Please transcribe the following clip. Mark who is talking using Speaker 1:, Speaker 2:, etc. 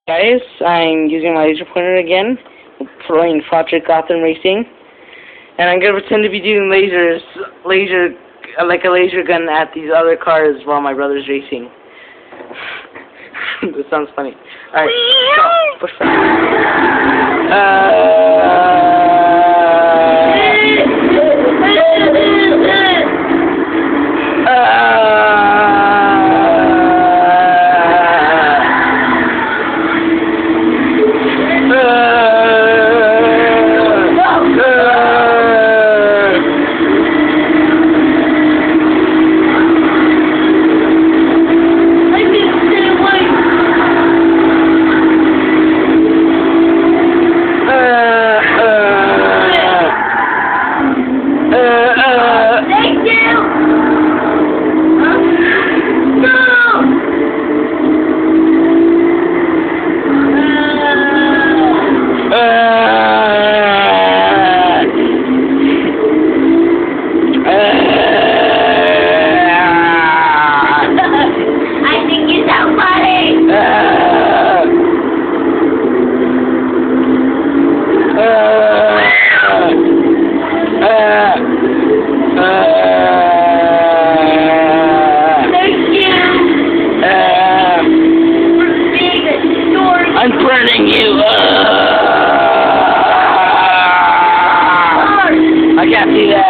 Speaker 1: Guys, I'm using my laser pointer again, playing Project Gotham Racing, and I'm gonna pretend to be doing like a laser gun at these other cars while my brother's racing. This sounds funny. Alright, go. Push
Speaker 2: Thank you! I think you sound funny!
Speaker 1: I'm burning you! I can't see that!